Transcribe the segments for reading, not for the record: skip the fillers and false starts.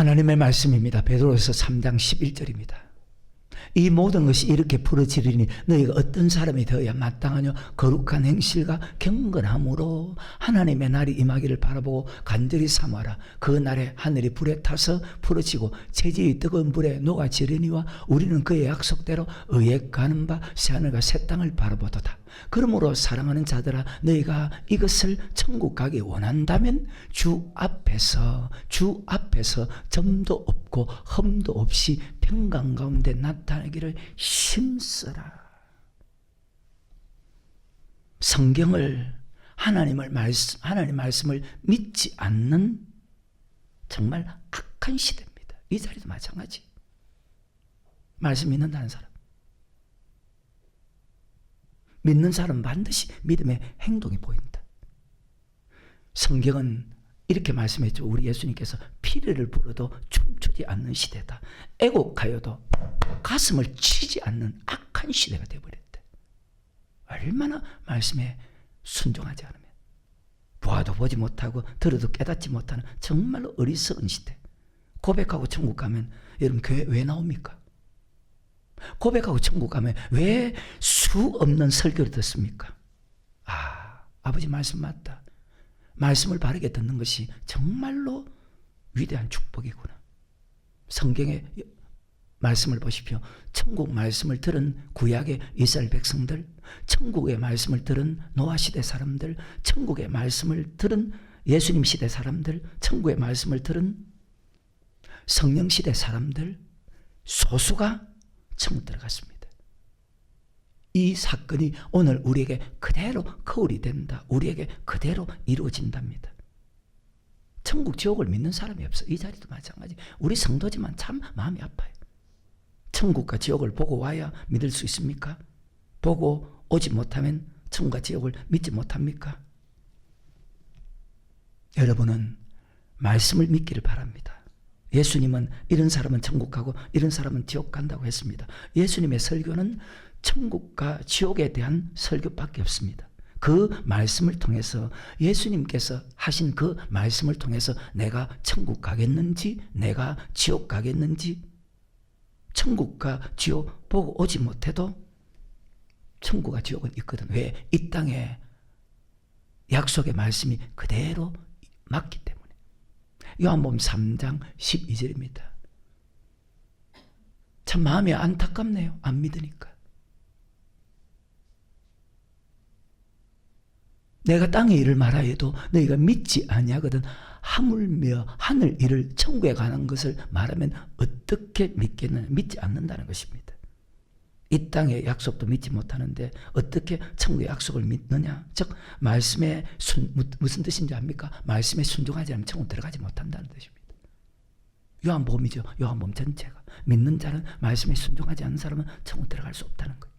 하나님의 말씀입니다. 베드로서 3장 11절입니다. 이 모든 것이 이렇게 풀어지리니 너희가 어떤 사람이 되어야 마땅하냐. 거룩한 행실과 경건함으로 하나님의 날이 임하기를 바라보고 간절히 사모하라. 그 날에 하늘이 불에 타서 풀어지고 재질이 뜨거운 불에 녹아지르니와 우리는 그의 약속대로 의에 가는 바 새하늘과 새 땅을 바라보도다. 그러므로 사랑하는 자들아, 너희가 이것을 천국 가기 원한다면 주 앞에서 점도 없고 흠도 없이 평강 가운데 나타나기를 힘쓰라. 성경을 하나님 말씀을 믿지 않는 정말 악한 시대입니다. 이 자리도 마찬가지. 말씀 믿는다는 사람, 믿는 사람은 반드시 믿음의 행동이 보인다. 성경은 이렇게 말씀했죠. 우리 예수님께서 피리를 불어도 춤추지 않는 시대다. 애곡하여도 가슴을 치지 않는 악한 시대가 되어버렸대. 얼마나 말씀에 순종하지 않으면, 보아도 보지 못하고 들어도 깨닫지 못하는 정말로 어리석은 시대. 고백하고 천국 가면 여러분 교회 왜 나옵니까? 고백하고 천국 가면 왜 수 없는 설교를 듣습니까? 아버지 말씀 맞다. 말씀을 바르게 듣는 것이 정말로 위대한 축복이구나. 성경의 말씀을 보십시오. 천국 말씀을 들은 구약의 이스라엘 백성들, 천국의 말씀을 들은 노아 시대 사람들, 천국의 말씀을 들은 예수님 시대 사람들, 천국의 말씀을 들은 성령 시대 사람들, 소수가 천국 들어갔습니다. 이 사건이 오늘 우리에게 그대로 거울이 된다. 우리에게 그대로 이루어진답니다. 천국 지옥을 믿는 사람이 없어. 이 자리도 마찬가지. 우리 성도지만 참 마음이 아파요. 천국과 지옥을 보고 와야 믿을 수 있습니까? 보고 오지 못하면 천국과 지옥을 믿지 못합니까? 여러분은 말씀을 믿기를 바랍니다. 예수님은 이런 사람은 천국 가고 이런 사람은 지옥 간다고 했습니다. 예수님의 설교는 천국과 지옥에 대한 설교밖에 없습니다. 그 말씀을 통해서, 예수님께서 하신 그 말씀을 통해서 내가 천국 가겠는지 내가 지옥 가겠는지, 천국과 지옥 보고 오지 못해도 천국과 지옥은 있거든. 왜? 이 땅에 약속의 말씀이 그대로 맞기 때문에. 요한복음 3장 12절입니다. 참 마음이 안타깝네요. 안 믿으니까. 내가 땅의 일을 말하여도 너희가 믿지 아니하거든 하물며 하늘 일을, 천국에 가는 것을 말하면 어떻게 믿겠느냐. 믿지 않는다는 것입니다. 이 땅의 약속도 믿지 못하는데 어떻게 천국의 약속을 믿느냐. 즉 말씀에 무슨 뜻인지 압니까? 말씀에 순종하지 않으면 천국 들어가지 못한다는 뜻입니다. 요한복음이죠. 요한복음 전체가. 믿는 자는 말씀에 순종하지 않는 사람은 천국 들어갈 수 없다는 거예요.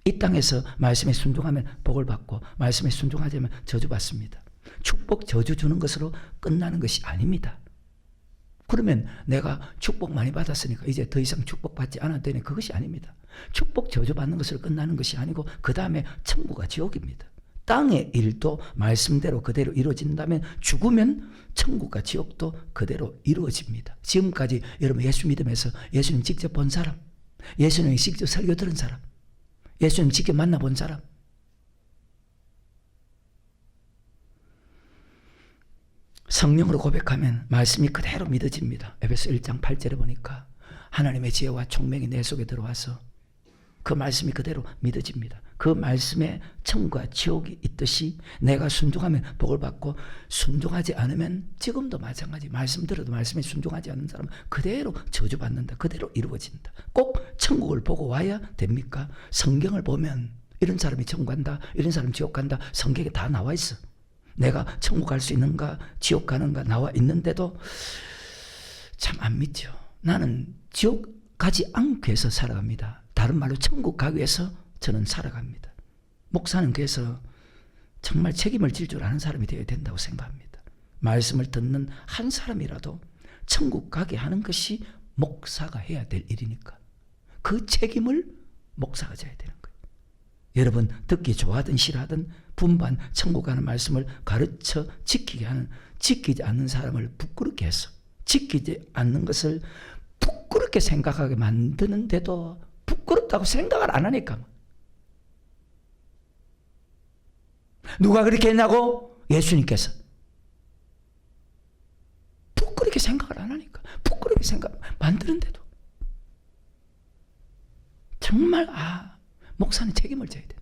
이 땅에서 말씀에 순종하면 복을 받고 말씀에 순종하지 않으면 저주받습니다. 축복 저주 주는 것으로 끝나는 것이 아닙니다. 그러면 내가 축복 많이 받았으니까 이제 더 이상 축복받지 않아도 되네. 그것이 아닙니다. 축복 저주받는 것으로 끝나는 것이 아니고 그 다음에 천국과 지옥입니다. 땅의 일도 말씀대로 그대로 이루어진다면 죽으면 천국과 지옥도 그대로 이루어집니다. 지금까지 여러분 예수 믿으면서 예수님 직접 본 사람, 예수님 직접 설교 들은 사람, 예수님 직접 만나본 사람, 성령으로 고백하면 말씀이 그대로 믿어집니다. 에베소 1장 8절에 보니까 하나님의 지혜와 총명이 내 속에 들어와서 그 말씀이 그대로 믿어집니다. 그 말씀에 천국과 지옥이 있듯이 내가 순종하면 복을 받고 순종하지 않으면 지금도 마찬가지. 말씀 들어도 말씀에 순종하지 않는 사람은 그대로 저주받는다. 그대로 이루어진다. 꼭 천국을 보고 와야 됩니까? 성경을 보면 이런 사람이 천국 간다, 이런 사람이 지옥 간다, 성경에 다 나와 있어. 내가 천국 갈 수 있는가 지옥 가는가 나와 있는데도 참 안 믿죠. 나는 지옥 가지 않기 위해서 살아갑니다. 다른 말로 천국 가기 위해서 저는 살아갑니다. 목사는 그래서 정말 책임을 질 줄 아는 사람이 되어야 된다고 생각합니다. 말씀을 듣는 한 사람이라도 천국 가게 하는 것이 목사가 해야 될 일이니까 그 책임을 목사가 져야 되는 거예요. 여러분 듣기 좋아하든 싫어하든 분반 천국 가는 말씀을 가르쳐 지키지 않는 사람을 부끄럽게 해서 지키지 않는 것을 부끄럽게 생각하게 만드는데도 부끄럽다고 생각을 안 하니까. 누가 그렇게 했냐고? 예수님께서. 부끄럽게 생각을 안 하니까. 부끄럽게 생각 만드는데도. 정말 목사는 책임을 져야 된다.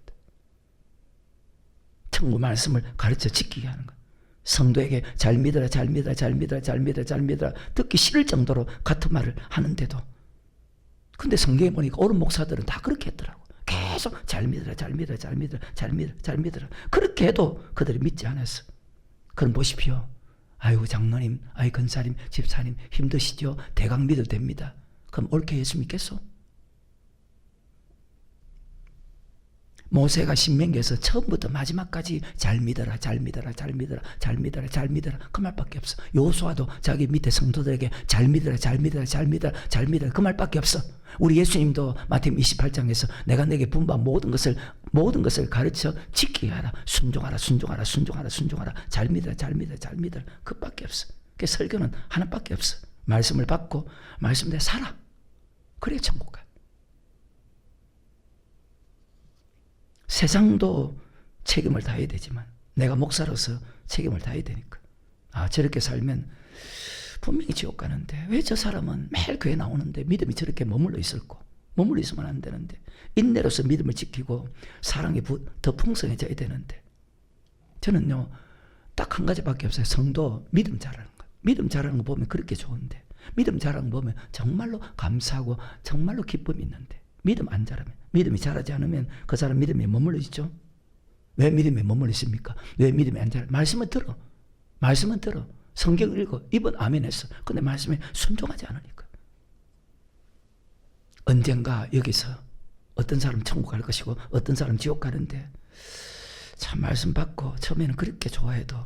천국 말씀을 가르쳐 지키게 하는 것. 성도에게 잘 믿어라, 잘 믿어라, 잘 믿어라, 잘 믿어라, 잘 믿어라 듣기 싫을 정도로 같은 말을 하는데도, 근데 성경에 보니까 옳은 목사들은 다 그렇게 했더라고. 계속 잘 믿어라, 잘 믿어라, 잘 믿어라, 잘 믿어라, 잘 믿어라. 그렇게 해도 그들이 믿지 않았어. 그럼 보십시오. 아이고 장로님, 아이 권사님, 집사님 힘드시죠? 대강 믿어도 됩니다. 그럼 옳게 예수 믿겠소? 모세가 신명기에서 처음부터 마지막까지 잘 믿어라, 잘 믿어라, 잘 믿어라, 잘 믿어라, 잘 믿어라 그 말밖에 없어. 여호수아도 자기 밑에 성도들에게 잘 믿어라, 잘 믿어라, 잘 믿어라, 잘 믿어라 그 말밖에 없어. 우리 예수님도 마태복음 28장에서 내가 내게 분부한 모든 것을 가르쳐 지키게 하라, 순종하라, 순종하라, 순종하라, 순종하라, 잘 믿어라, 잘 믿어라, 잘 믿어라 그밖에 없어. 그 설교는 하나밖에 없어. 말씀을 받고 말씀대로 살아. 그래야 천국 가. 세상도 책임을 다해야 되지만 내가 목사로서 책임을 다해야 되니까. 저렇게 살면 분명히 지옥 가는데 왜 저 사람은 매일 교회 나오는데 믿음이 저렇게 머물러 있을까? 머물러 있으면 안 되는데, 인내로서 믿음을 지키고 사랑이 더 풍성해져야 되는데. 저는요 딱 한 가지밖에 없어요. 성도 믿음 잘하는 거. 믿음 잘하는 거 보면 그렇게 좋은데, 믿음 잘하는 거 보면 정말로 감사하고 정말로 기쁨이 있는데, 믿음 안 잘하면, 믿음이 잘하지 않으면 그 사람 믿음에 머물러 있죠. 왜 믿음에 머물러 있습니까? 왜 믿음이 안 잘해? 말씀은 들어. 말씀은 들어. 성경 읽어. 입은 아멘 했어. 근데 말씀에 순종하지 않으니까. 언젠가 여기서 어떤 사람 천국 갈 것이고 어떤 사람 지옥 가는데, 참 말씀 받고 처음에는 그렇게 좋아해도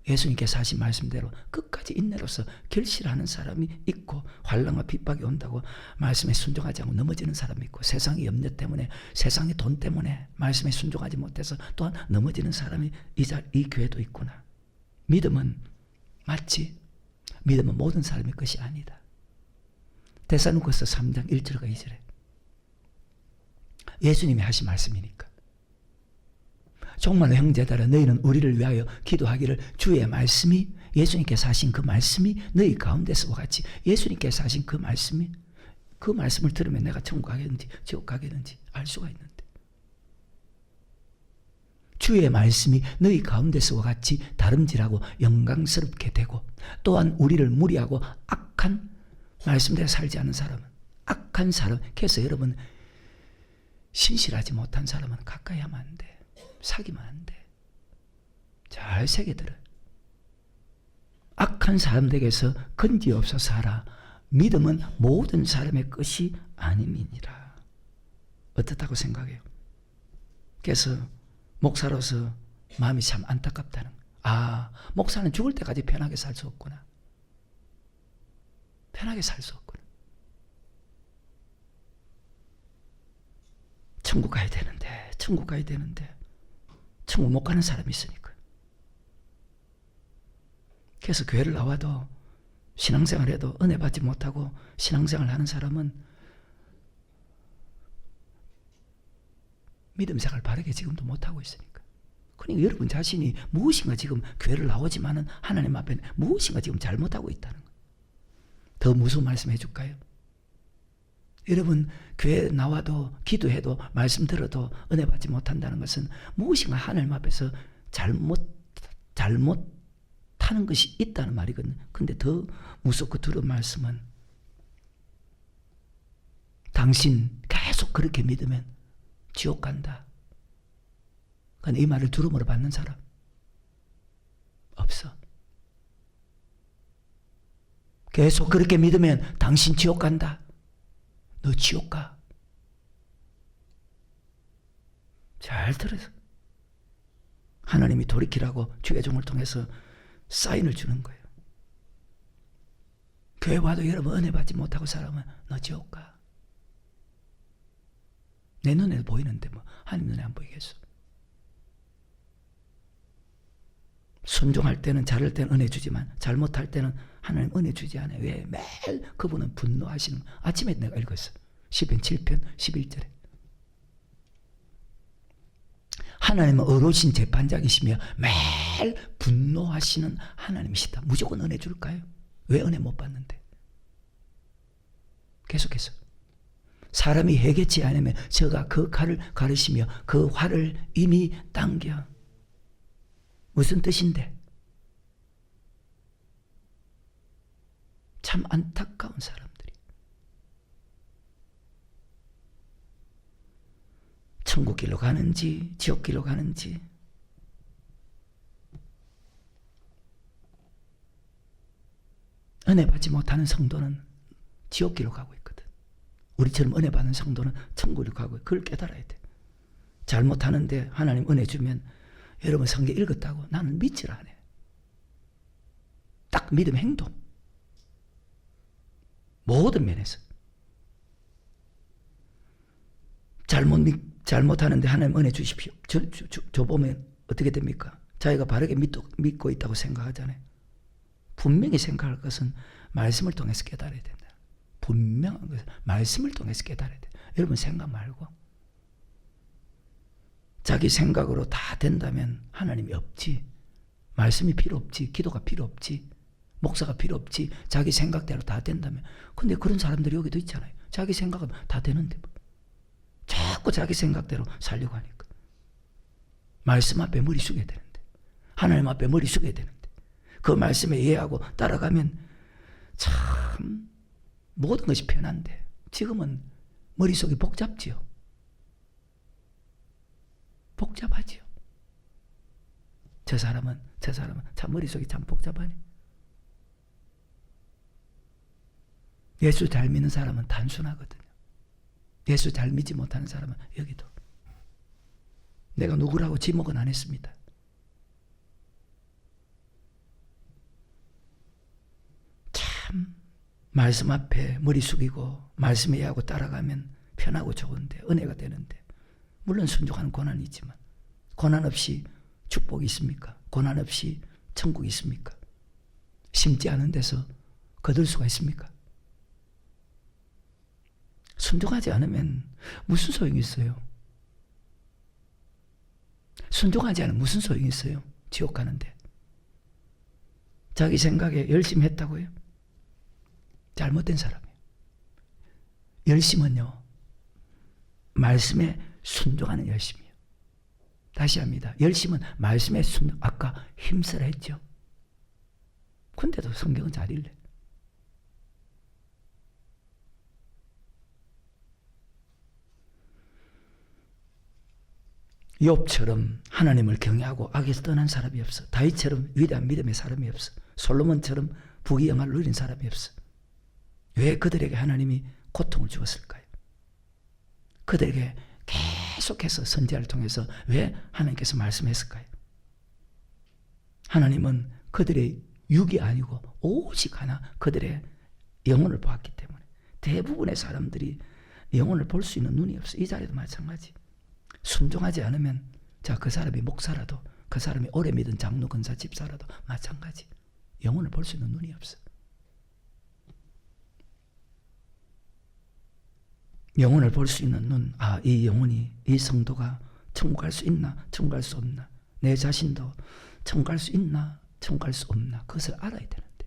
예수님께서 하신 말씀대로 끝까지 인내로서 결실하는 사람이 있고, 환난과 핍박이 온다고 말씀에 순종하지 않고 넘어지는 사람이 있고, 세상의 염려 때문에, 세상의 돈 때문에 말씀에 순종하지 못해서 또한 넘어지는 사람이 이 교회도 있구나. 믿음은 맞지? 믿음은 모든 사람의 것이 아니다. 데살로니가서 3장 1절과 2절에 예수님이 하신 말씀이니까. 정말로 형제들아, 너희는 우리를 위하여 기도하기를 주의 말씀이, 예수님께서 하신 그 말씀이 너희 가운데서와 같이, 예수님께서 하신 그 말씀이, 그 말씀을 들으면 내가 천국 가겠는지 지옥 가겠는지 알 수가 있는데, 주의 말씀이 너희 가운데서와 같이 다름질하고 영광스럽게 되고, 또한 우리를 무리하고 악한 말씀대로 살지 않는 사람은, 악한 사람, 그래서 여러분 신실하지 못한 사람은 가까이 하면 안 돼. 사귀면 안 돼. 잘 새겨들어. 악한 사람들에게서 건지없어서 하라. 믿음은 모든 사람의 것이 아님이니라. 어떻다고 생각해요? 그래서 목사로서 마음이 참 안타깝다는 거예요. 목사는 죽을 때까지 편하게 살 수 없구나. 편하게 살 수 없구나. 천국 가야 되는데, 천국 가야 되는데 천국 못 가는 사람이 있으니까. 그래서 교회를 나와도 신앙생활 해도 은혜 받지 못하고 신앙생활 하는 사람은 믿음생활 바르게 지금도 못하고 있으니까. 그러니까 여러분 자신이 무엇인가 지금 교회를 나오지만은 하나님 앞에 무엇인가 지금 잘못하고 있다는 거예요. 더 무서운 말씀 해줄까요? 여러분 교회 나와도 기도해도 말씀 들어도 은혜 받지 못한다는 것은 무엇인가 하나님 앞에서 잘못하는 것이 있다는 말이거든요. 근데 더 무섭고 두려운 말씀은, 당신 계속 그렇게 믿으면 지옥 간다. 근데 이 말을 두려움으로 받는 사람 없어. 계속 그렇게 믿으면 당신 지옥 간다. 너 지옥 가. 잘 들어서. 하나님이 돌이키라고 주의 종을 통해서 사인을 주는 거예요. 교회 와도 여러분 은혜 받지 못하고 살아면 너 지옥 가. 내 눈에 보이는데 뭐 하나님 눈에 안 보이겠어. 순종할 때는, 잘할 때는 은혜 주지만 잘못할 때는 하나님 은혜 주지 않아요. 왜? 매일 그분은 분노하시는. 아침에 내가 읽었어. 시편 7편 11절에. 하나님은 의로우신 재판장이시며 매일 분노하시는 하나님이시다. 무조건 은혜 줄까요? 왜 은혜 못 받는데? 계속해서. 사람이 해결치 않으면 저가 그 칼을 가르시며 그 활을 이미 당겨. 무슨 뜻인데? 참 안타까운 사람들이. 천국길로 가는지 지옥길로 가는지. 은혜 받지 못하는 성도는 지옥길로 가고 있거든. 우리처럼 은혜 받는 성도는 천국으로 가고 있고, 그걸 깨달아야 돼. 잘못하는데 하나님 은혜 주면, 여러분 성경 읽었다고 나는 믿질 않아요. 딱 믿음 행동. 모든 면에서. 잘못하는데 하나님 은혜 주십시오. 저 보면 어떻게 됩니까? 자기가 바르게 믿고 있다고 생각하잖아요. 분명히 생각할 것은 말씀을 통해서 깨달아야 된다. 분명한 것은 말씀을 통해서 깨달아야 돼. 여러분 생각 말고. 자기 생각으로 다 된다면 하나님이 없지. 말씀이 필요 없지. 기도가 필요 없지. 목사가 필요 없지. 자기 생각대로 다 된다면. 근데 그런 사람들이 여기도 있잖아요. 자기 생각은 다 되는데 뭐. 자꾸 자기 생각대로 살려고 하니까. 말씀 앞에 머리 숙여야 되는데. 하나님 앞에 머리 숙여야 되는데. 그 말씀에 이해하고 따라가면 참 모든 것이 편한데, 지금은 머릿속이 복잡지요. 복잡하지요. 저 사람은 참 머릿속이 참 복잡하네. 예수 잘 믿는 사람은 단순하거든요. 예수 잘 믿지 못하는 사람은 여기도. 내가 누구라고 지목은 안 했습니다. 참 말씀 앞에 머리 숙이고 말씀 이해하고 따라가면 편하고 좋은데, 은혜가 되는데, 물론 순종하는 고난이 있지만, 고난 없이 축복이 있습니까? 고난 없이 천국이 있습니까? 심지 않은 데서 거둘 수가 있습니까? 순종하지 않으면 무슨 소용이 있어요? 순종하지 않으면 무슨 소용이 있어요? 지옥 가는데. 자기 생각에 열심히 했다고요? 잘못된 사람이에요. 열심은요, 말씀에 순종하는 열심이에요. 다시 합니다. 열심은 말씀에 순종. 아까 힘쓰라 했죠. 근데도 성경은 잘 읽래. 욥처럼 하나님을 경외하고 악에서 떠난 사람이 없어. 다윗처럼 위대한 믿음의 사람이 없어. 솔로몬처럼 부귀영화를 누린 사람이 없어. 왜 그들에게 하나님이 고통을 주었을까요? 그들에게 계속해서 선지자를 통해서 왜 하나님께서 말씀했을까요? 하나님은 그들의 육이 아니고 오직 하나 그들의 영혼을 보았기 때문에. 대부분의 사람들이 영혼을 볼 수 있는 눈이 없어. 이 자리도 마찬가지. 순종하지 않으면, 자, 그 사람이 목사라도, 그 사람이 오래 믿은 장로, 권사, 집사라도 마찬가지. 영혼을 볼 수 있는 눈이 없어. 영혼을 볼 수 있는 눈, 아, 이 영혼이, 이 성도가 천국 갈 수 있나, 천국 갈 수 없나, 내 자신도 천국 갈 수 있나, 천국 갈 수 없나, 그것을 알아야 되는데.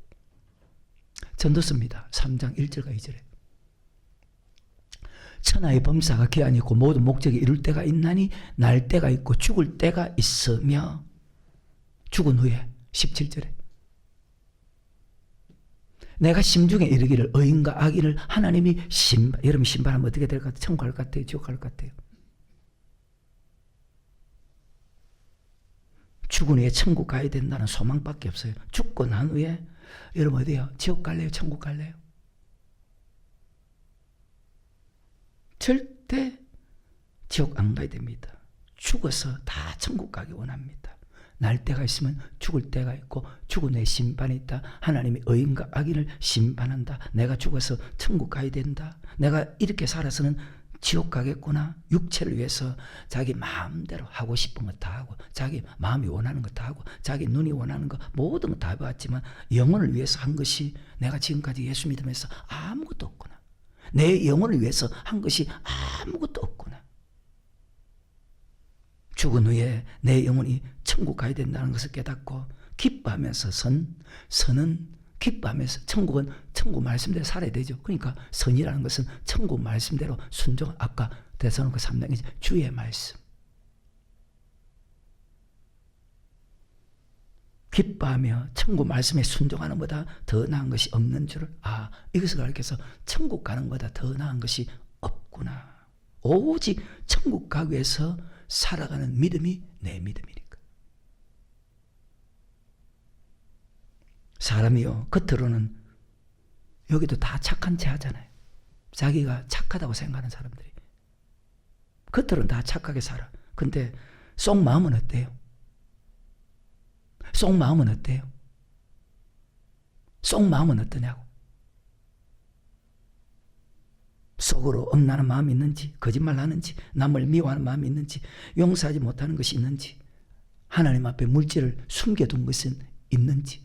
전도서입니다. 3장 1절과 2절에. 천하의 범사가 기한이 있고 모든 목적이 이룰 때가 있나니 날 때가 있고 죽을 때가 있으며. 죽은 후에 17절에 내가 심중에 이르기를 의인과 악인을 하나님이 여러분 심판하면 어떻게 될 것 같아요? 천국 갈 것 같아요? 지옥 갈 것 같아요? 죽은 후에 천국 가야 된다는 소망밖에 없어요. 죽고 난 후에 여러분 어디요? 지옥 갈래요? 천국 갈래요? 절대 지옥 안 가야 됩니다. 죽어서 다 천국 가기 원합니다. 날 때가 있으면 죽을 때가 있고 죽은 후에 심판이 있다. 하나님이 의인과 악인을 심판한다. 내가 죽어서 천국 가야 된다. 내가 이렇게 살아서는 지옥 가겠구나. 육체를 위해서 자기 마음대로 하고 싶은 거 다 하고, 자기 마음이 원하는 거 다 하고, 자기 눈이 원하는 거 모든 거 다 해봤지만 영혼을 위해서 한 것이 내가 지금까지 예수 믿으면서 아무것도 없구나. 내 영혼을 위해서 한 것이 아무것도 없구나. 죽은 후에 내 영혼이 천국 가야 된다는 것을 깨닫고 기뻐하면서 선은 기뻐하면서, 천국은 천국 말씀대로 살아야 되죠. 그러니까 선이라는 것은 천국 말씀대로 순종, 아까 데살로니가 3장이지 주의 말씀. 기뻐하며 천국 말씀에 순종하는 것보다 더 나은 것이 없는 줄을, 이것을 가르쳐서 천국 가는 것보다 더 나은 것이 없구나. 오직 천국 가기 위해서 살아가는 믿음이 내 믿음이니까. 사람이요, 겉으로는 여기도 다 착한 체 하잖아요. 자기가 착하다고 생각하는 사람들이 겉으로는 다 착하게 살아. 근데 속 마음은 어때요? 속 마음은 어때요? 속 마음은 어떠냐고. 속으로 엄나는 마음이 있는지, 거짓말 하는지, 남을 미워하는 마음이 있는지, 용서하지 못하는 것이 있는지, 하나님 앞에 물질을 숨겨둔 것은 있는지,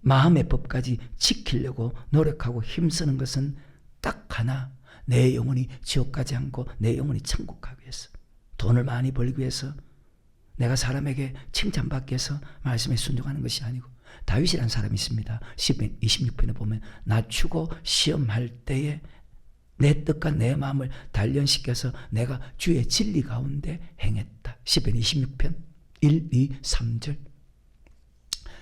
마음의 법까지 지키려고 노력하고 힘쓰는 것은 딱 하나, 내 영혼이 지옥 가지 않고 내 영혼이 천국 가기 위해서, 돈을 많이 벌기 위해서, 내가 사람에게 칭찬받기 위해서 말씀에 순종하는 것이 아니고. 다윗이라는 사람이 있습니다. 시편 26편에 보면 낮추고 시험할 때에 내 뜻과 내 마음을 단련시켜서 내가 주의 진리 가운데 행했다. 시편 26편 1, 2, 3절.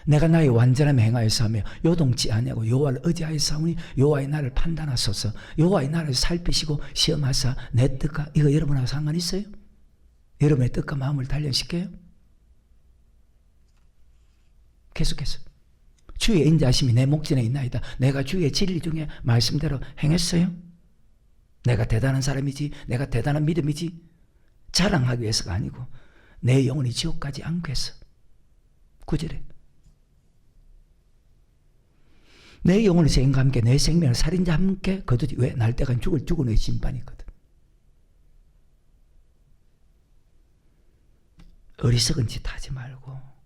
내가 나의 완전함에 행하여서 하며 요동치 아니하고 여호와를 의지하여서 하오니 여호와의 나를 판단하소서. 여호와의 나를 살피시고 시험하사 내 뜻과, 이거 여러분하고 상관 있어요? 여러분의 뜻과 마음을 단련시켜요? 계속해서 주의 인자하심이 내 목전에 있나이다. 내가 주의 진리 중에 말씀대로 행했어요? 내가 대단한 사람이지, 내가 대단한 믿음이지, 자랑하기 위해서가 아니고 내 영혼이 지옥 가지 않기 위해서. 9절에 내 영혼의 죄인과 함께 내 생명을 살인 자와 함께 거두지. 왜? 날 때가 죽은 후에 심판이 있거든. 어리석은 짓 하지 말고.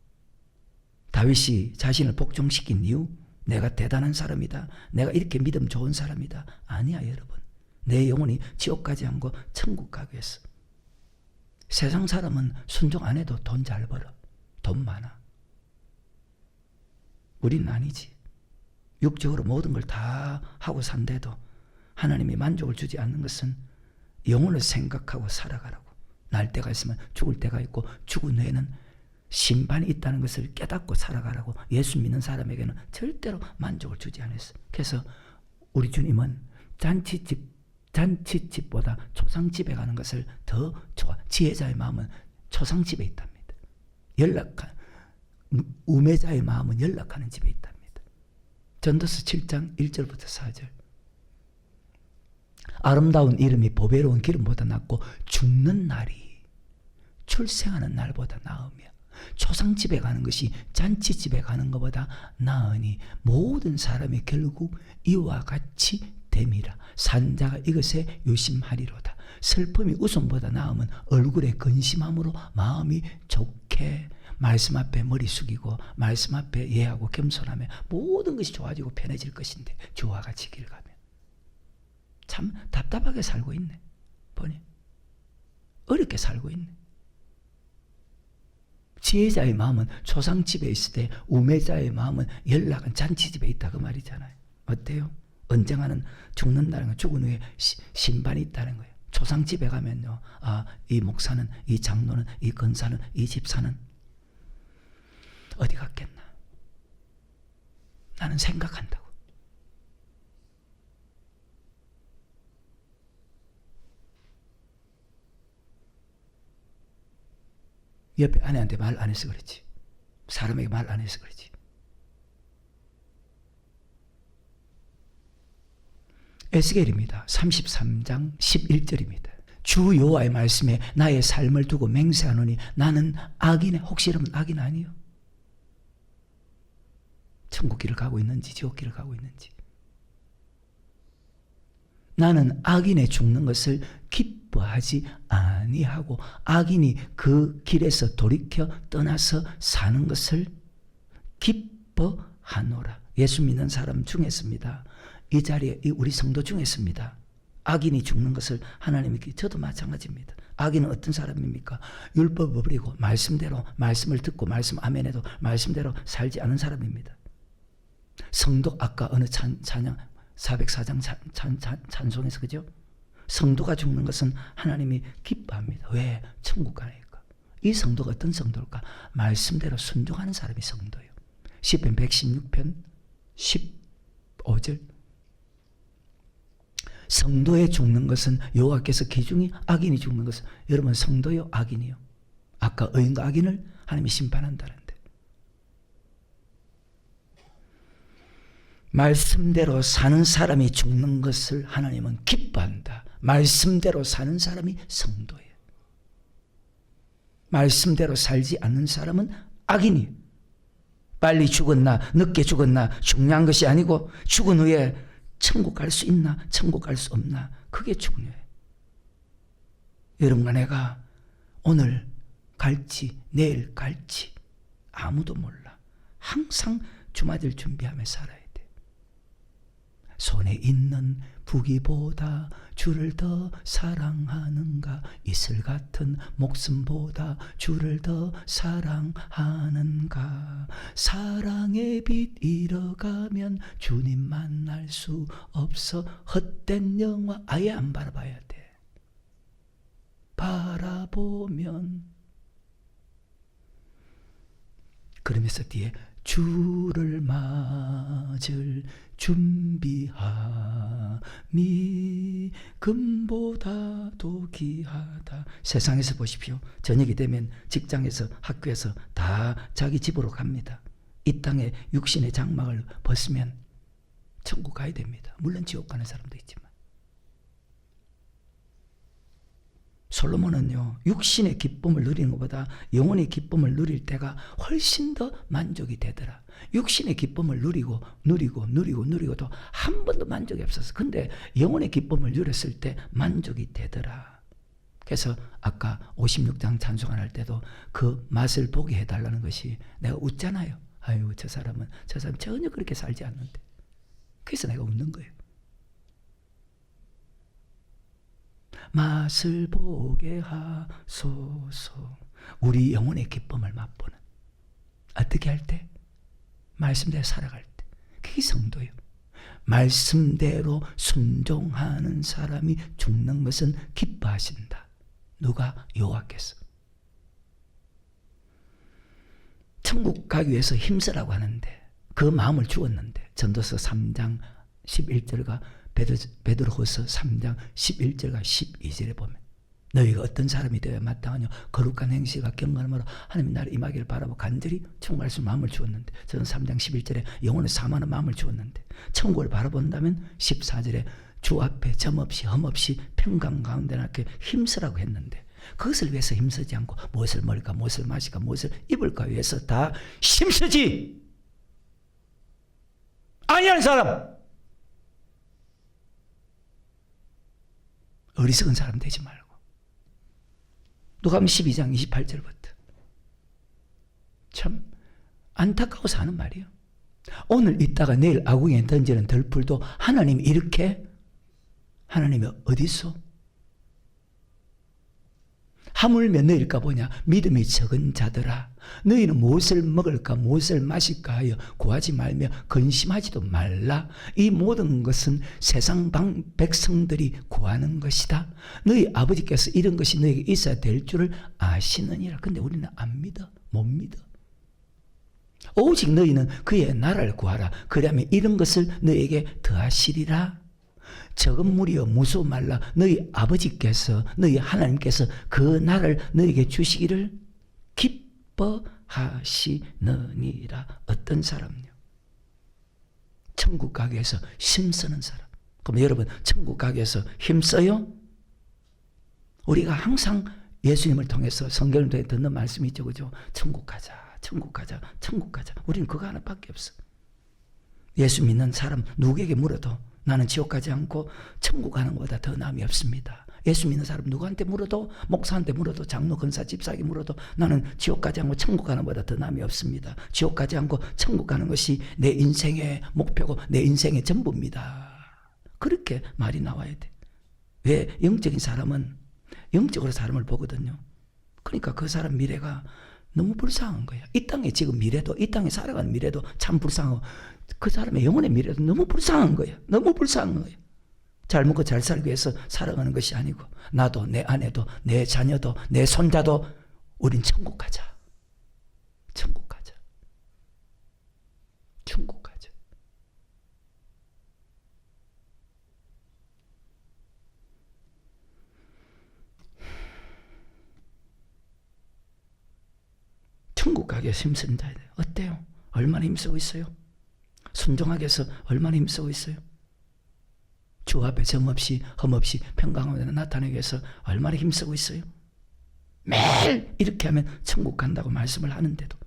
다윗이 자신을 복종시킨 이유, 내가 대단한 사람이다, 내가 이렇게 믿음 좋은 사람이다, 아니야. 여러분, 내 영혼이 지옥 가지 않고 천국 가기 위해서. 세상 사람은 순종 안 해도 돈 잘 벌어, 돈 많아. 우리는 아니지. 육적으로 모든 걸 다 하고 산데도 하나님이 만족을 주지 않는 것은 영혼을 생각하고 살아가라고. 날 때가 있으면 죽을 때가 있고 죽은 후에는 심판이 있다는 것을 깨닫고 살아가라고. 예수 믿는 사람에게는 절대로 만족을 주지 않았어요. 그래서 우리 주님은 잔치집보다 초상집에 가는 것을 더 좋아. 지혜자의 마음은 초상집에 있답니다. 우매자의 마음은 연락하는 집에 있답니다. 전도서 7장 1절부터 4절. 아름다운 이름이 보배로운 기름보다 낫고 죽는 날이 출생하는 날보다 나으며 초상집에 가는 것이 잔치집에 가는 것보다 나으니 모든 사람이 결국 이와 같이 됨이라. 산자가 이것에 유심하리로다. 슬픔이 웃음보다 나으면 얼굴에 근심함으로 마음이 좋게. 말씀 앞에 머리 숙이고 말씀 앞에 예하고 겸손하면 모든 것이 좋아지고 편해질 것인데 주와 같이 길 가면 참 답답하게 살고 있네. 보니 어렵게 살고 있네. 지혜자의 마음은 초상집에 있을 때 우매자의 마음은 연락은 잔치집에 있다, 그 말이잖아요. 어때요? 언젠가는 죽는다는 거, 죽은 후에 심판이 있다는 거예요. 초상집에 가면요, 이 목사는, 이 장로는, 이 권사는, 이 집사는 어디 갔겠나? 나는 생각한다고. 옆에 아내한테 말 안 해서 그렇지. 사람에게 말 안 해서 그렇지. 에스겔입니다. 33장 11절입니다. 주 여호와의 말씀에 나의 삶을 두고 맹세하노니 나는 악인의, 혹시 여러분 악인 아니요? 천국 길을 가고 있는지 지옥 길을 가고 있는지. 나는 악인의 죽는 것을 기뻐하지 아니하고 악인이 그 길에서 돌이켜 떠나서 사는 것을 기뻐하노라. 예수 믿는 사람 중에서입니다. 이 자리에 우리 성도 중에서입니다. 악인이 죽는 것을 하나님이, 저도 마찬가지입니다. 악인은 어떤 사람입니까? 율법을 버리고 말씀대로, 말씀을 듣고 말씀 아멘해도 말씀대로 살지 않은 사람입니다. 성도, 아까 어느 찬양 404장 찬송에서, 그죠? 성도가 죽는 것은 하나님이 기뻐합니다. 왜? 천국 가니까. 이 성도가 어떤 성도일까? 말씀대로 순종하는 사람이 성도예요. 시편 116편 15절, 성도의 죽는 것은 여호와께서 기중이, 악인이 죽는 것은, 여러분 성도요 악인이요? 아까 의인과 악인을 하나님이 심판한다는데, 말씀대로 사는 사람이 죽는 것을 하나님은 기뻐한다. 말씀대로 사는 사람이 성도예요. 말씀대로 살지 않는 사람은 악인이, 빨리 죽었나 늦게 죽었나 중요한 것이 아니고 죽은 후에 천국 갈 수 있나 천국 갈 수 없나, 그게 중요해. 여러분과 내가 오늘 갈지 내일 갈지 아무도 몰라. 항상 주맞을 준비하며 살아야 돼. 손에 있는 부귀보다 주를 더 사랑하는가, 이슬 같은 목숨보다 주를 더 사랑하는가. 사랑의 빛 잃어가면 주님 만날 수 없어. 헛된 영화 아예 안 바라봐야 돼. 바라보면, 그러면서 뒤에 주를 맞을 준비함이 금보다도 귀하다. 세상에서 보십시오. 저녁이 되면 직장에서 학교에서 다 자기 집으로 갑니다. 이 땅에 육신의 장막을 벗으면 천국 가야 됩니다. 물론 지옥 가는 사람도 있지만. 솔로몬은요, 육신의 기쁨을 누리는 것보다 영혼의 기쁨을 누릴 때가 훨씬 더 만족이 되더라. 육신의 기쁨을 누리고도 한 번도 만족이 없었어. 근데 영혼의 기쁨을 누렸을 때 만족이 되더라. 그래서 아까 56장 찬송할 때도 그 맛을 보게 해달라는 것이, 내가 웃잖아요. 아유, 저 사람 전혀 그렇게 살지 않는데. 그래서 내가 웃는 거예요. 맛을 보게 하소서. 우리 영혼의 기쁨을 맛보는, 어떻게 할 때? 말씀대로 살아갈 때. 그게 성도예요. 말씀대로 순종하는 사람이 죽는 것은 기뻐하신다. 누가? 여호와께서. 천국 가기 위해서 힘쓰라고 하는데 그 마음을 주었는데, 전도서 3장 11절과 베드로후서 3장 11절과 12절에 보면, 너희가 어떤 사람이 되어야 마땅하냐, 거룩한 행실과 경건함으로 하나님 나를 임하기를 바라고 간절히 천국 말씀 마음을 주었는데, 저는 3장 11절에 영혼을 사모하는 마음을 주었는데, 천국을 바라본다면 14절에 주 앞에 점없이 흠없이 평강 가운데 나게 힘쓰라고 했는데, 그것을 위해서 힘쓰지 않고 무엇을 먹을까 무엇을 마실까 무엇을 입을까 위해서 다 힘쓰지 아니하는 사람, 어리석은 사람 되지 말고. 누가복음 12장 28절부터 참 안타까워서 하는 말이에요. 오늘 있다가 내일 아궁이에 던지는 덜풀도 하나님이 이렇게, 하나님이 어디서? 하물며 너희일까 보냐, 믿음이 적은 자들아, 너희는 무엇을 먹을까 무엇을 마실까 하여 구하지 말며 근심하지도 말라. 이 모든 것은 세상 백성들이 구하는 것이다. 너희 아버지께서 이런 것이 너희에게 있어야 될 줄을 아시느니라. 근데 우리는 안 믿어, 못 믿어. 오직 너희는 그의 나라를 구하라. 그러면 이런 것을 너희에게 더하시리라. 적은 무리여 무서워 말라. 너희 아버지께서, 너희 하나님께서 그 나라를 너희에게 주시기를 기뻐하시느니라. 어떤 사람요? 천국 가기 위해서 힘쓰는 사람. 그럼 여러분, 천국 가기 위해서 힘써요? 우리가 항상 예수님을 통해서 성경을 통해 듣는 말씀이 있죠, 그죠? 천국 가자, 천국 가자, 천국 가자. 우리는 그거 하나밖에 없어. 예수 믿는 사람 누구에게 물어도 나는 지옥 가지 않고 천국 가는 것보다 더 나음이 없습니다. 예수 믿는 사람 누구한테 물어도, 목사한테 물어도, 장로, 권사, 집사에게 물어도 나는 지옥 가지 않고 천국 가는 것보다 더 나음이 없습니다. 지옥 가지 않고 천국 가는 것이 내 인생의 목표고 내 인생의 전부입니다. 그렇게 말이 나와야 돼. 왜? 영적인 사람은 영적으로 사람을 보거든요. 그러니까 그 사람 미래가 너무 불쌍한 거야. 이 땅에 지금 미래도, 이 땅에 살아가는 미래도 참 불쌍하고 그 사람의 영혼의 미래도 너무 불쌍한 거야. 너무 불쌍한 거야. 잘 먹고 잘 살기 위해서 살아가는 것이 아니고 나도, 내 아내도, 내 자녀도, 내 손자도 우린 천국 가자. 천국 가자. 천국 가자. 천국 가기 위해서 힘쓰는 자들 어때요? 얼마나 힘쓰고 있어요? 순종하기 위해서 얼마나 힘쓰고 있어요? 주 앞에 점없이 흠없이 평강하게 나타내기 위해서 얼마나 힘쓰고 있어요? 매일 이렇게 하면 천국 간다고 말씀을 하는데도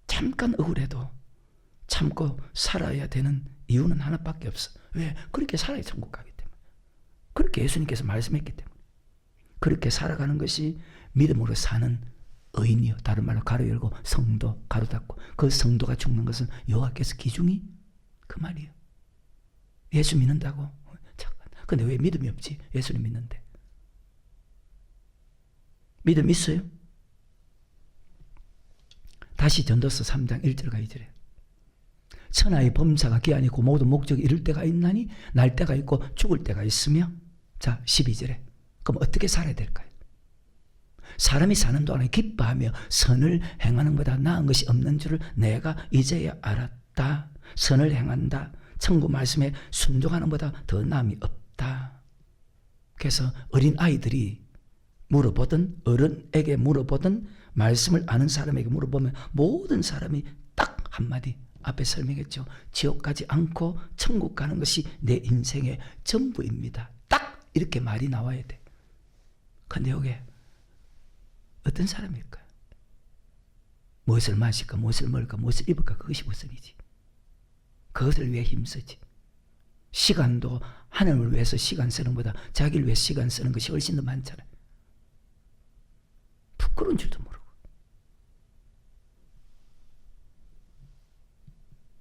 잠깐 억울해도 참고 살아야 되는 이유는 하나밖에 없어. 왜? 그렇게 살아야 천국 가기 때문에. 그렇게 예수님께서 말씀했기 때문에. 그렇게 살아가는 것이 믿음으로 사는 의인이요. 다른 말로 가로 열고 성도 가로 닫고 그 성도가 죽는 것은 여호와께서 기중이 그 말이에요. 예수 믿는다고? 근데 왜 믿음이 없지? 예수님 믿는데. 믿음 있어요? 다시 전도서 3장 1절과 2절에 천하의 범사가 기한이 있고 모든 목적이 이룰 때가 있나니 날 때가 있고 죽을 때가 있으며 자 12절에 그럼 어떻게 살아야 될까요? 사람이 사는 동안에 기뻐하며 선을 행하는 것보다 나은 것이 없는 줄을 내가 이제야 알았다. 선을 행한다. 천국 말씀에 순종하는 것보다 더 나음이 없다. 그래서 어린 아이들이 물어보든 어른에게 물어보든 말씀을 아는 사람에게 물어보면 모든 사람이 딱 한마디 앞에 설명했죠. 지옥 가지 않고 천국 가는 것이 내 인생의 전부입니다. 딱 이렇게 말이 나와야 돼. 근데 여기 어떤 사람일까요? 무엇을 마실까, 무엇을 먹을까, 무엇을 입을까 그것이 우선이지. 그것을 위해 힘쓰지. 시간도 하나님을 위해서 시간 쓰는 것보다 자기를 위해 시간 쓰는 것이 훨씬 더 많잖아요. 부끄러운 줄도 모르고.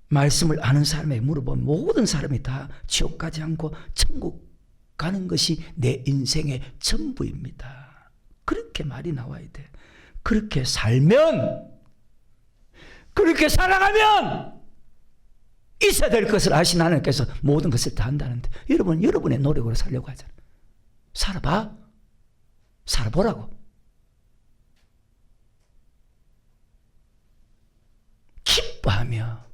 말씀을 아는 사람에게 물어보면 모든 사람이 다 지옥 가지 않고 천국 가는 것이 내 인생의 전부입니다. 그렇게 말이 나와야 돼. 그렇게 살면, 그렇게 살아가면 있어야 될 것을 아신 하나님께서 모든 것을 다 한다는데 여러분, 여러분의 노력으로 살려고 하잖아요. 살아봐. 살아보라고. 기뻐하며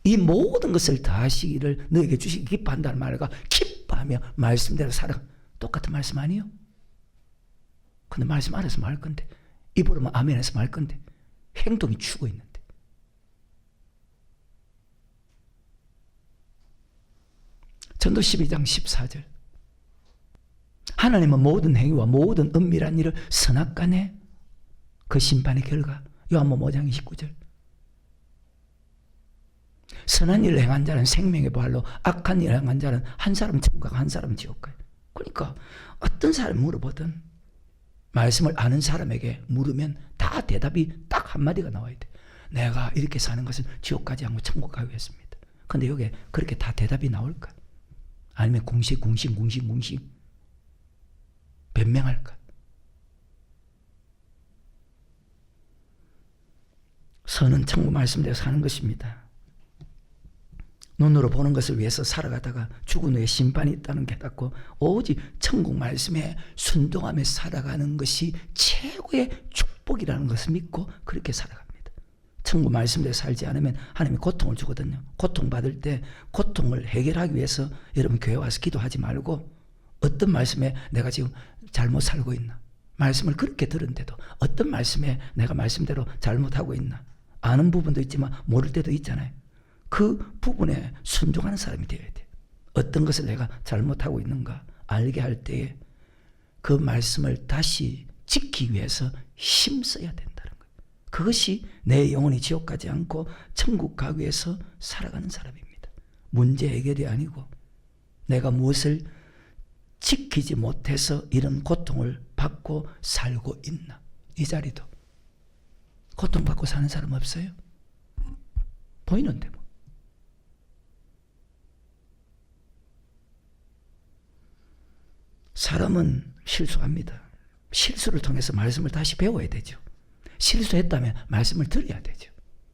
이 모든 것을 다 하시기를 너에게 주시기 기뻐한다는 말과 기뻐하며 말씀대로 살아가. 똑같은 말씀 아니에요? 근데 말씀 알아서 말 건데 입으로만 아멘해서 말 건데 행동이 죽어 있는데 전도 12장 14절 하나님은 모든 행위와 모든 은밀한 일을 선악간에 그 심판의 결과 요한복음 5장 29절 선한 일을 행한 자는 생명의 부활로 악한 일을 행한 자는 한 사람은 천국 가고 한 사람은 지옥 가요. 그러니까 어떤 사람 물어보든 말씀을 아는 사람에게 물으면 다 대답이 딱 한마디가 나와야 돼. 내가 이렇게 사는 것은 지옥 가지 않고 천국 가기 위해서입니다. 근데 여기에 그렇게 다 대답이 나올까? 아니면 공식 변명할까? 선은 천국 말씀대로 사는 것입니다. 눈으로 보는 것을 위해서 살아가다가 죽은 후에 심판이 있다는 게 깨닫고 오직 천국 말씀에 순종하며 살아가는 것이 최고의 축복이라는 것을 믿고 그렇게 살아갑니다. 천국 말씀대로 살지 않으면 하나님이 고통을 주거든요. 고통받을 때 고통을 해결하기 위해서 여러분 교회 와서 기도하지 말고 어떤 말씀에 내가 지금 잘못 살고 있나? 말씀을 그렇게 들은데도 어떤 말씀에 내가 말씀대로 잘못하고 있나? 아는 부분도 있지만 모를 때도 있잖아요. 그 부분에 순종하는 사람이 되어야 돼요. 어떤 것을 내가 잘못하고 있는가 알게 할 때에 그 말씀을 다시 지키기 위해서 힘써야 된다는 거예요. 그것이 내 영혼이 지옥 가지 않고 천국 가기 위해서 살아가는 사람입니다. 문제 해결이 아니고 내가 무엇을 지키지 못해서 이런 고통을 받고 살고 있나? 이 자리도 고통받고 사는 사람 없어요? 보이는데 뭐. 사람은 실수합니다. 실수를 통해서 말씀을 다시 배워야 되죠. 실수했다면 말씀을 들어야 되죠.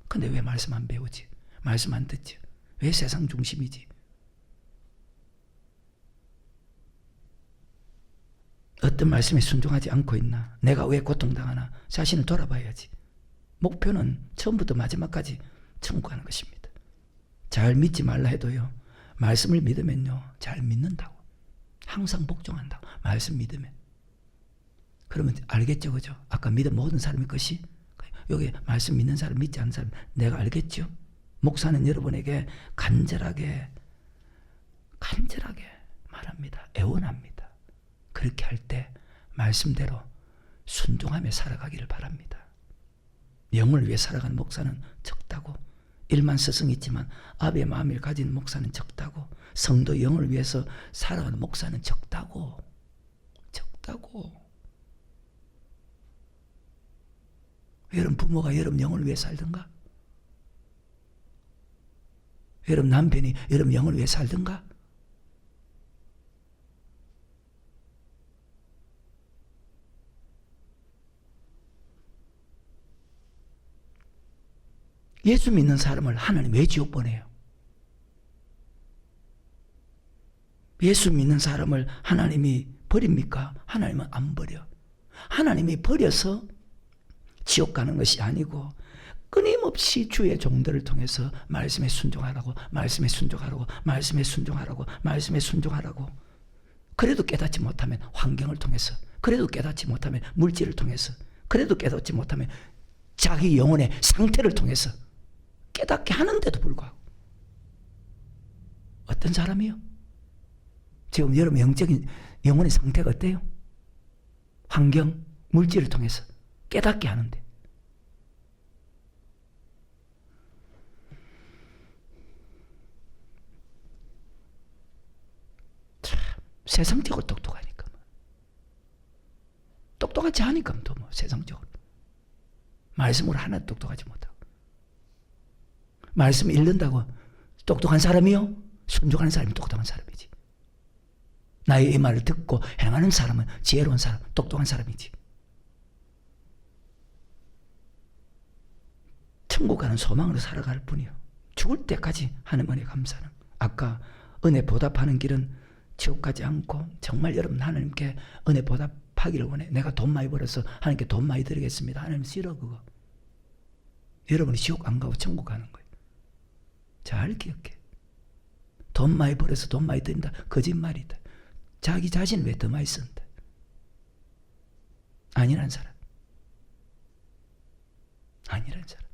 근데 왜 말씀 안 배우지? 말씀 안 듣지? 왜 세상 중심이지? 어떤 말씀에 순종하지 않고 있나? 내가 왜 고통당하나? 자신을 돌아봐야지. 목표는 처음부터 마지막까지 천국 가는 것입니다. 잘 믿지 말라 해도요, 말씀을 믿으면요, 잘 믿는다고. 항상 복종한다고. 말씀 믿으면. 그러면 알겠죠, 그죠? 아까 믿은 모든 사람의 것이, 여기 말씀 믿는 사람, 믿지 않는 사람, 내가 알겠죠? 목사는 여러분에게 간절하게 말합니다. 애원합니다. 그렇게 할 때 말씀대로 순종하며 살아가기를 바랍니다. 영을 위해 살아가는 목사는 적다고. 일만 스승이 있지만 아비의 마음을 가진 목사는 적다고. 성도 영을 위해서 살아가는 목사는 적다고. 여러분 부모가 여러분 영을 위해 살든가? 여러분 남편이 여러분 영을 위해 살든가? 예수 믿는 사람을 하나님 왜 지옥 보내요? 예수 믿는 사람을 하나님이 버립니까? 하나님은 안 버려. 하나님이 버려서 지옥 가는 것이 아니고 끊임없이 주의 종들을 통해서 말씀에 순종하라고, 말씀에 순종하라고, 말씀에 순종하라고, 말씀에 순종하라고. 그래도 깨닫지 못하면 환경을 통해서, 그래도 깨닫지 못하면 물질을 통해서, 그래도 깨닫지 못하면 자기 영혼의 상태를 통해서 깨닫게 하는데도 불구하고. 어떤 사람이요? 지금 여러분 영적인 영혼의 상태가 어때요? 환경, 물질을 통해서 깨닫게 하는데. 참 세상적으로 똑똑하니까. 똑똑하지 않으니까 또 뭐 세상적으로. 말씀으로 하나도 똑똑하지 못하고. 말씀 읽는다고 똑똑한 사람이요? 순종하는 사람이 똑똑한 사람이지. 나의 이 말을 듣고 행하는 사람은 지혜로운 사람, 똑똑한 사람이지. 천국 가는 소망으로 살아갈 뿐이요. 죽을 때까지 하나님 은혜 감사는. 아까 은혜 보답하는 길은 지옥 가지 않고 정말 여러분 하나님께 은혜 보답하기를 원해. 내가 돈 많이 벌어서 하나님께 돈 많이 드리겠습니다. 하나님 싫어 그거. 여러분이 지옥 안 가고 천국 가는 거예요. 잘 기억해. 돈 많이 벌어서 돈 많이 드린다. 거짓말이다. 자기 자신을 왜 더 많이 쓴다. 아니란 사람. 아니란 사람.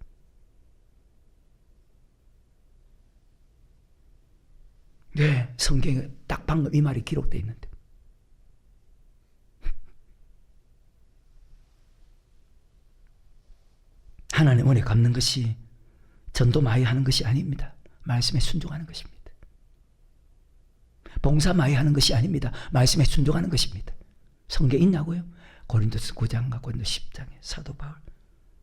네, 성경에 딱 방금 이 말이 기록되어 있는데. 하나님 은혜 갚는 것이 전도 많이 하는 것이 아닙니다. 말씀에 순종하는 것입니다. 봉사 많이 하는 것이 아닙니다. 말씀에 순종하는 것입니다. 성경에 있냐고요? 고린도서 9장과 고린도서 10장에 사도 바울.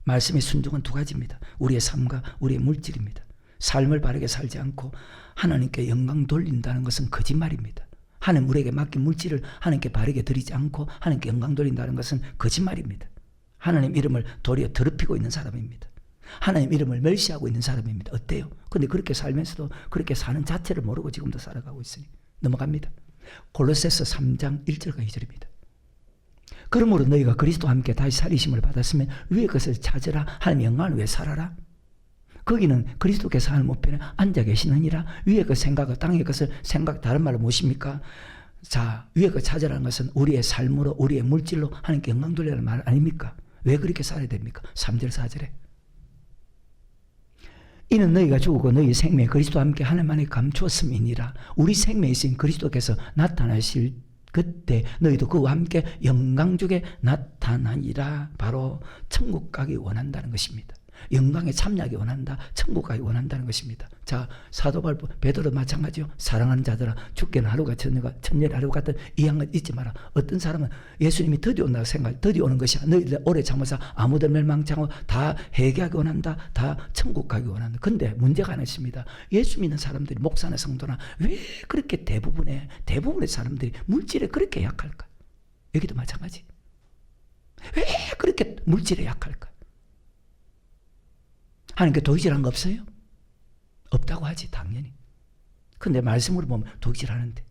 말씀에 순종은 두 가지입니다. 우리의 삶과 우리의 물질입니다. 삶을 바르게 살지 않고 하나님께 영광 돌린다는 것은 거짓말입니다. 하나님 우리에게 맡긴 물질을 하나님께 바르게 드리지 않고 하나님께 영광 돌린다는 것은 거짓말입니다. 하나님 이름을 도리어 더럽히고 있는 사람입니다. 하나님 이름을 멸시하고 있는 사람입니다. 어때요? 근데 그렇게 살면서도 그렇게 사는 자체를 모르고 지금도 살아가고 있으니 넘어갑니다. 골로새서 3장 1절과 2절입니다. 그러므로 너희가 그리스도와 함께 다시 살리심을 받았으면 위의 것을 찾으라. 하나님의 영광을 위해 살아라. 거기는 그리스도께서 하늘 우편에 앉아 계시느니라. 위의 것 생각과 땅의 것을 생각, 다른 말로 무엇입니까? 자, 위의 것 찾으라는 것은 우리의 삶으로 우리의 물질로 하나님께 영광 돌리라는 말 아닙니까? 왜 그렇게 살아야 됩니까? 3절 4절에 이는 너희가 죽고 너희 생명이 그리스도와 함께 하나님 안에 감추었음이니라. 우리 생명에 있으신 그리스도께서 나타나실 그때 너희도 그와 함께 영광중에 나타나니라. 바로 천국 가기 원한다는 것입니다. 영광에 참여하기 원한다. 천국 가기 원한다는 것입니다. 자, 사도 베드로 마찬가지요. 사랑하는 자들아, 죽게는 하루가 천년의 하루가 같은 이 양을 잊지 마라. 어떤 사람은 예수님이 드디어 온다고 생각, 드디어 오는 것이야. 너희들 오래 참아서 아무도 멸망치 않고 다 회개하기 원한다. 다 천국 가기 원한다. 근데 문제가 하나 있습니다. 예수 믿는 사람들이, 목사나 성도나 왜 그렇게 대부분의 사람들이 물질에 그렇게 약할까? 여기도 마찬가지. 왜 그렇게 물질에 약할까? 하나님께 도의질한 거 없어요? 없다고 하지, 당연히. 근데 말씀으로 보면 도의질하는데,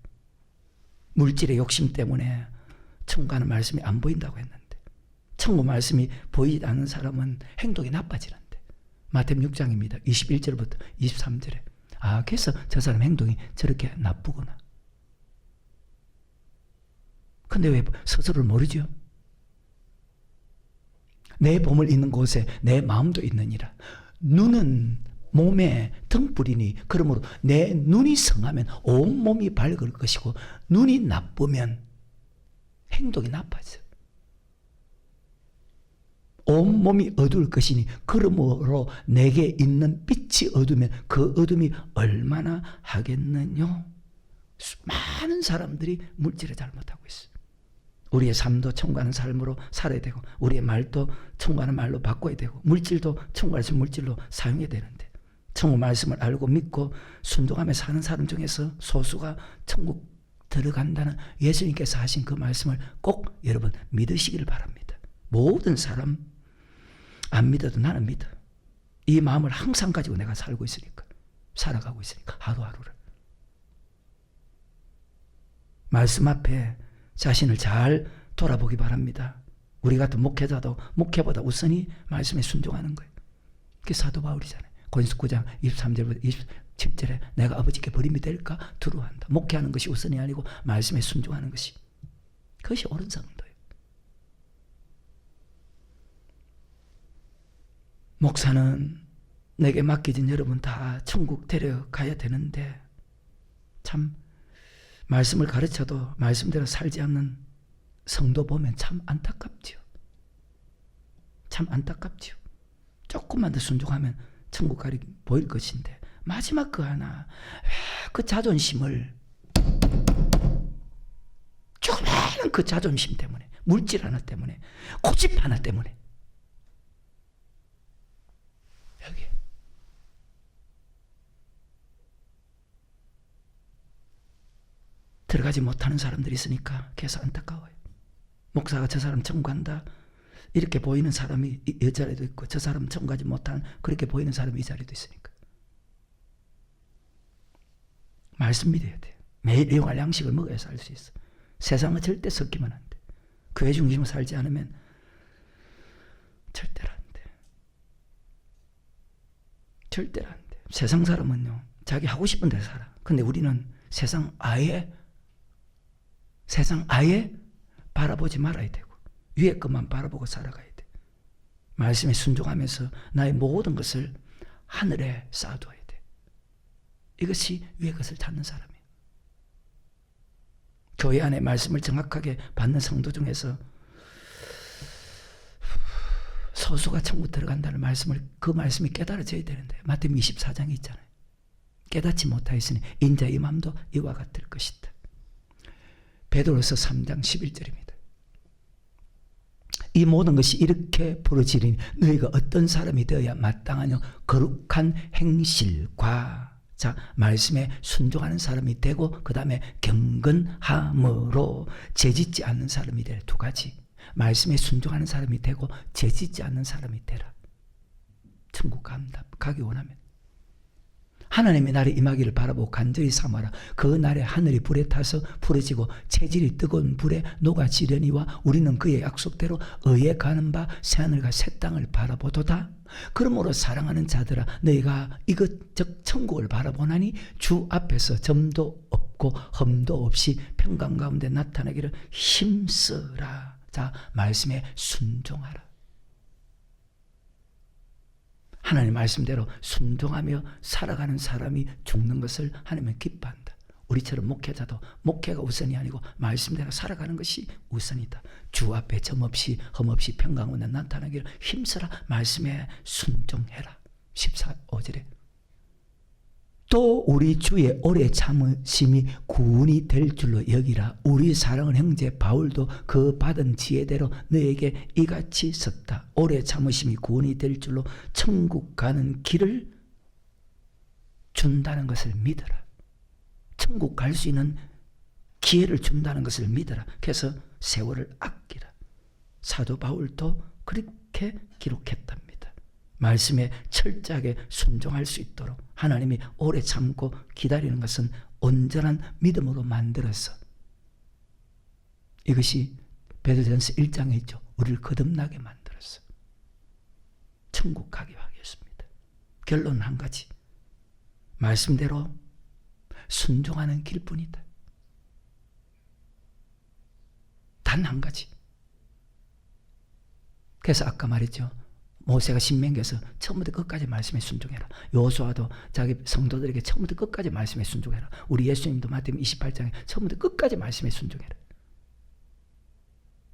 물질의 욕심 때문에 천국 가는 말씀이 안 보인다고 했는데, 천국 말씀이 보이지 않는 사람은 행동이 나빠지는데, 마태복음 6장입니다. 21절부터 23절에. 아, 그래서 저 사람 행동이 저렇게 나쁘구나. 근데 왜 스스로를 모르죠? 내 몸을 있는 곳에 내 마음도 있느니라. 눈은 몸에 등불이니, 그러므로 내 눈이 성하면 온 몸이 밝을 것이고, 눈이 나쁘면 행동이 나빠져. 온 몸이 어두울 것이니, 그러므로 내게 있는 빛이 어두우면 그 어둠이 얼마나 하겠느냐. 많은 사람들이 물질에 잘못하고 있어. 우리의 삶도 천국 가는 삶으로 살아야 되고, 우리의 말도 천국 가는 말로 바꿔야 되고, 물질도 천국 가는 물질로 사용해야 되는데, 천국 말씀을 알고 믿고 순종하며 사는 사람 중에서 소수가 천국 들어간다는 예수님께서 하신 그 말씀을 꼭 여러분 믿으시기를 바랍니다. 모든 사람 안 믿어도 나는 믿어. 이 마음을 항상 가지고 내가 살고 있으니까, 살아가고 있으니까, 하루하루를. 말씀 앞에 자신을 잘 돌아보기 바랍니다. 우리 같은 목회자도 목회보다 우선이 말씀에 순종하는 거예요. 그게 사도 바울이잖아요. 고린도 9장 23절부터 27절에 내가 아버지께 버림이 될까 두려워한다. 목회하는 것이 우선이 아니고 말씀에 순종하는 것이, 그것이 옳은 성도예요. 목사는 내게 맡겨진 여러분 다 천국 데려가야 되는데, 참 말씀을 가르쳐도 말씀대로 살지 않는 성도 보면 참 안타깝죠. 참 안타깝죠. 조금만 더 순종하면 천국 가리 보일 것인데, 마지막 그 하나, 그 자존심을, 조그마한 그 자존심 때문에, 물질 하나 때문에, 고집 하나 때문에, 여기 들어가지 못하는 사람들이 있으니까 계속 안타까워요. 목사가 저 사람 천국 간다 이렇게 보이는 사람이 이 자리에도 있고, 저 사람 천국 가지 못하는 그렇게 보이는 사람이 이 자리에도 있으니까. 말씀 믿어야 돼요. 매일 일용할 양식을 먹어야 살 수 있어. 세상은 절대 섞이면 안 돼. 교회 중심으로 살지 않으면 절대로 안 돼. 절대로 안 돼. 세상 사람은요, 자기 하고 싶은 대로 살아. 근데 우리는 세상 아예 바라보지 말아야 되고, 위에 것만 바라보고 살아가야 돼. 말씀에 순종하면서 나의 모든 것을 하늘에 쌓아둬야 돼. 이것이 위에 것을 찾는 사람이에요. 교회 안에 말씀을 정확하게 받는 성도 중에서 소수가 천국 들어간다는 말씀을, 그 말씀이 깨달아져야 되는데, 마태복음 24장에 있잖아요. 깨닫지 못하였으니 인자의 마음도 이와 같을 것이다. 베드로서 3장 11절입니다. 이 모든 것이 이렇게 부러지리니 너희가 어떤 사람이 되어야 마땅하냐. 거룩한 행실과, 자, 말씀에 순종하는 사람이 되고, 그 다음에 경건함으로 죄짓지 않는 사람이 되라. 두 가지. 말씀에 순종하는 사람이 되고 죄짓지 않는 사람이 되라. 천국 가기 원하면 하나님의 날에 임하기를 바라보고 간절히 삼아라. 그 날에 하늘이 불에 타서 부러지고 체질이 뜨거운 불에 녹아지려니와 우리는 그의 약속대로 의에 가는 바 새하늘과 새 땅을 바라보도다. 그러므로 사랑하는 자들아, 너희가 이것 즉 천국을 바라보나니 주 앞에서 점도 없고 흠도 없이 평강 가운데 나타나기를 힘쓰라. 자, 말씀에 순종하라. 하나님 말씀대로 순종하며 살아가는 사람이 죽는 것을 하나님은 기뻐한다. 우리처럼 목회자도 목회가 우선이 아니고 말씀대로 살아가는 것이 우선이다. 주 앞에 점없이 흠없이 평강하며 나타나기를 힘쓰라. 말씀에 순종해라. 14절에 또 우리 주의 오래 참으심이 구원이 될 줄로 여기라. 우리 사랑하는 형제 바울도 그 받은 지혜대로 너에게 이같이 썼다. 오래 참으심이 구원이 될 줄로 천국 가는 길을 준다는 것을 믿어라. 천국 갈 수 있는 기회를 준다는 것을 믿어라. 그래서 세월을 아끼라. 사도 바울도 그렇게 기록했답니다. 말씀에 철저하게 순종할 수 있도록 하나님이 오래 참고 기다리는 것은 온전한 믿음으로 만들어서, 이것이 베드로전서 1장에 있죠. 우리를 거듭나게 만들어서 천국 가게 하겠습니다. 결론은 한 가지. 말씀대로 순종하는 길뿐이다. 단 한 가지. 그래서 아까 말했죠. 모세가 신명기에서 처음부터 끝까지 말씀에 순종해라. 여호수아도 자기 성도들에게 처음부터 끝까지 말씀에 순종해라. 우리 예수님도 마태복음 28장에 처음부터 끝까지 말씀에 순종해라.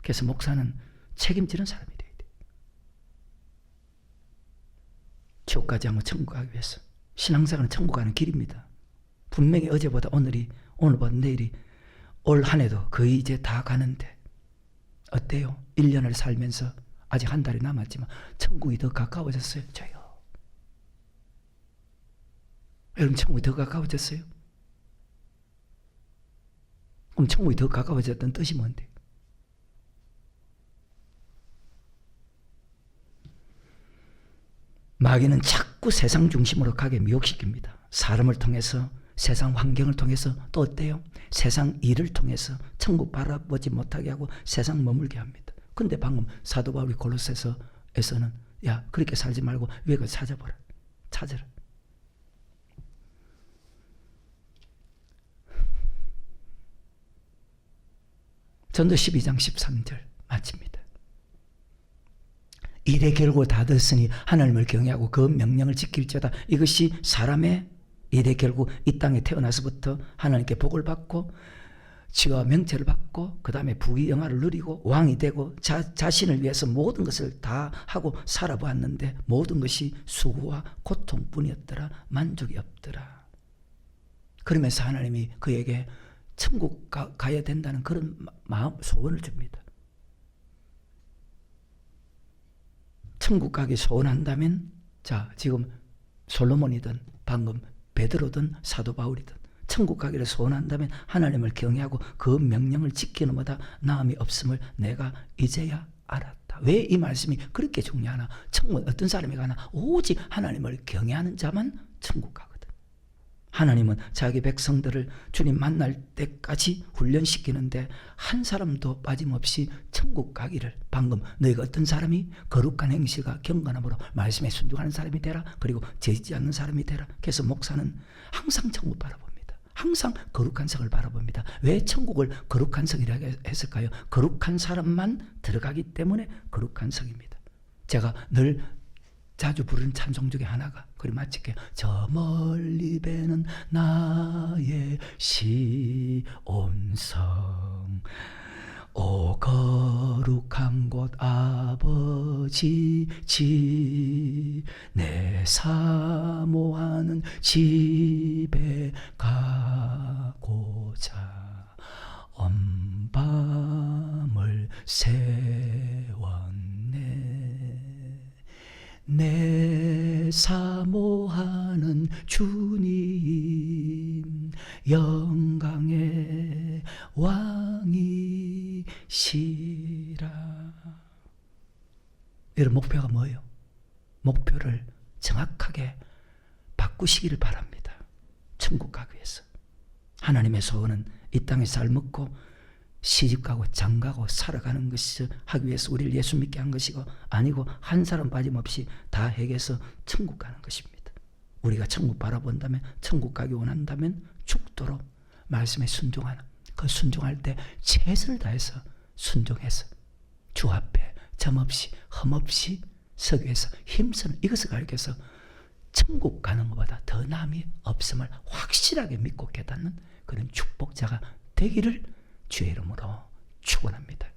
그래서 목사는 책임지는 사람이 돼야 돼. 지옥 가지 않고 천국 가기 위해서. 신앙생활은 천국 가는 길입니다. 분명히 어제보다 오늘보다 내일이, 올 한 해도 거의 이제 다 가는데 어때요? 1년을 살면서 아직 한 달이 남았지만 천국이 더 가까워졌어요? 저요. 여러분, 천국이 더 가까워졌어요? 그럼 천국이 더 가까워졌다는 뜻이 뭔데? 마귀는 자꾸 세상 중심으로 가게 미혹시킵니다. 사람을 통해서, 세상 환경을 통해서, 또 어때요? 세상 일을 통해서 천국 바라보지 못하게 하고 세상 머물게 합니다. 근데 방금 사도 바울이 골로새서에서는 야, 그렇게 살지 말고 위에 찾아보라. 찾아라. 전도 12장 13절 마칩니다. 일의 결국 다 됐으니 하나님을 경외하고 그 명령을 지킬지어다. 이것이 사람의 일의 결국, 이 땅에 태어나서부터 하나님께 복을 받고 지와 명체를 받고 그 다음에 부귀영화를 누리고 왕이 되고 자신을 위해서 모든 것을 다 하고 살아보았는데 모든 것이 수고와 고통뿐이었더라. 만족이 없더라. 그러면서 하나님이 그에게 천국 가야 된다는 그런 마음, 소원을 줍니다. 천국 가기 소원한다면, 자, 지금 솔로몬이든 방금 베드로든 사도 바울이든 천국 가기를 소원한다면 하나님을 경외하고 그 명령을 지키는 것보다 나음이 없음을 내가 이제야 알았다. 왜 이 말씀이 그렇게 중요하나? 천국은 어떤 사람이 가나? 오직 하나님을 경외하는 자만 천국 가거든. 하나님은 자기 백성들을 주님 만날 때까지 훈련시키는데 한 사람도 빠짐없이 천국 가기를, 방금 너희가 어떤 사람이 거룩한 행실과 경건함으로 말씀에 순종하는 사람이 되라. 그리고 죄짓지 않는 사람이 되라. 그래서 목사는 항상 천국 바라봅니다. 항상 거룩한 성을 바라봅니다. 왜 천국을 거룩한 성이라고 했을까요? 거룩한 사람만 들어가기 때문에 거룩한 성입니다. 제가 늘 자주 부르는 찬송 중에 하나가, 그리 마칠게요. 저 멀리 배는 나의 시온성, 오 거룩한 곳 아버지 집, 내 사모하는 집에 가고자 온 밤을 세웠네. 내 사모하는 주님, 영광의 왕이시라. 여러분, 목표가 뭐예요? 목표를 정확하게 바꾸시기를 바랍니다. 천국 가기 위해서. 하나님의 소원은 이 땅에 살 먹고 시집가고 장가고 살아가는 것이 하기 위해서 우리를 예수 믿게 한 것이고, 아니고 한 사람 빠짐없이 다 해결해서 천국 가는 것입니다. 우리가 천국 바라본다면, 천국 가기 원한다면 죽도록 말씀에 순종하는, 그 순종할 때 최선을 다해서 순종해서 주 앞에 점없이 흠없이 서기 위해서 힘쓰는 이것을 가르쳐서 천국 가는 것보다 더 남이 없음을 확실하게 믿고 깨닫는 그런 축복자가 되기를 주의 이름으로 축원합니다.